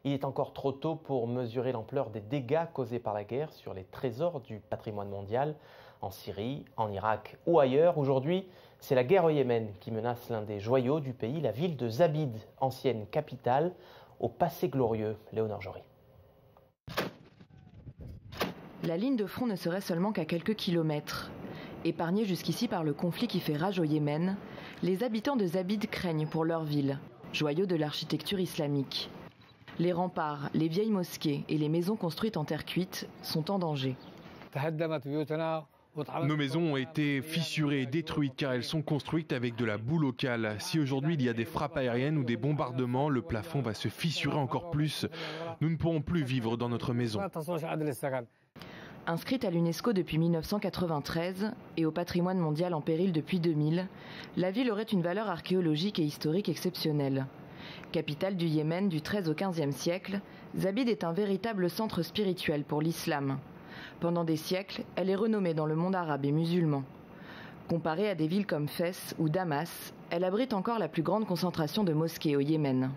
Il est encore trop tôt pour mesurer l'ampleur des dégâts causés par la guerre sur les trésors du patrimoine mondial, en Syrie, en Irak ou ailleurs. Aujourd'hui, c'est la guerre au Yémen qui menace l'un des joyaux du pays, la ville de Zabid, ancienne capitale, au passé glorieux. Léonore Jory. La ligne de front ne serait seulement qu'à quelques kilomètres. Épargnés jusqu'ici par le conflit qui fait rage au Yémen, les habitants de Zabid craignent pour leur ville, joyau de l'architecture islamique. Les remparts, les vieilles mosquées et les maisons construites en terre cuite sont en danger. Nos maisons ont été fissurées et détruites car elles sont construites avec de la boue locale. Si aujourd'hui il y a des frappes aériennes ou des bombardements, le plafond va se fissurer encore plus. Nous ne pourrons plus vivre dans notre maison. Inscrite à l'UNESCO depuis 1993 et au patrimoine mondial en péril depuis 2000, la ville aurait une valeur archéologique et historique exceptionnelle. Capitale du Yémen du XIIIe au XVe siècle, Zabid est un véritable centre spirituel pour l'islam. Pendant des siècles, elle est renommée dans le monde arabe et musulman. Comparée à des villes comme Fès ou Damas, elle abrite encore la plus grande concentration de mosquées au Yémen.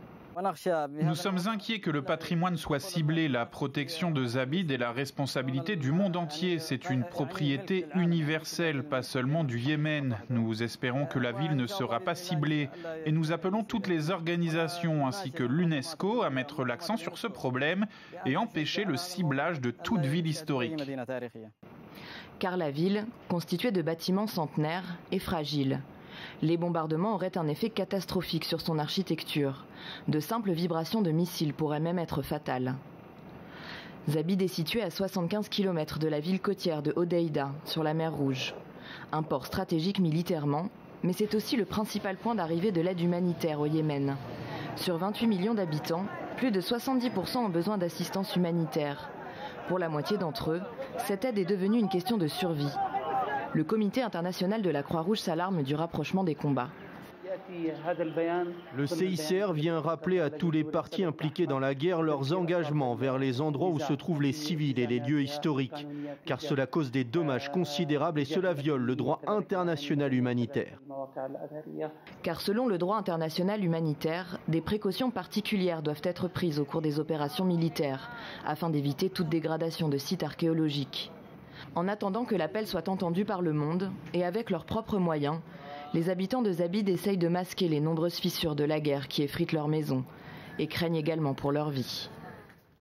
Nous sommes inquiets que le patrimoine soit ciblé. La protection de Zabid est la responsabilité du monde entier. C'est une propriété universelle, pas seulement du Yémen. Nous espérons que la ville ne sera pas ciblée. Et nous appelons toutes les organisations ainsi que l'UNESCO à mettre l'accent sur ce problème et empêcher le ciblage de toute ville historique. Car la ville, constituée de bâtiments centenaires, est fragile. Les bombardements auraient un effet catastrophique sur son architecture. De simples vibrations de missiles pourraient même être fatales. Zabid est situé à 75 km de la ville côtière de Hodeïda, sur la mer Rouge. Un port stratégique militairement, mais c'est aussi le principal point d'arrivée de l'aide humanitaire au Yémen. Sur 28 millions d'habitants, plus de 70% ont besoin d'assistance humanitaire. Pour la moitié d'entre eux, cette aide est devenue une question de survie. Le Comité international de la Croix-Rouge s'alarme du rapprochement des combats. Le CICR vient rappeler à tous les partis impliqués dans la guerre leurs engagements vers les endroits où se trouvent les civils et les lieux historiques, car cela cause des dommages considérables et cela viole le droit international humanitaire. Car selon le droit international humanitaire, des précautions particulières doivent être prises au cours des opérations militaires, afin d'éviter toute dégradation de sites archéologiques. En attendant que l'appel soit entendu par le monde, et avec leurs propres moyens, les habitants de Zabid essayent de masquer les nombreuses fissures de la guerre qui effritent leurs maisons, et craignent également pour leur vie.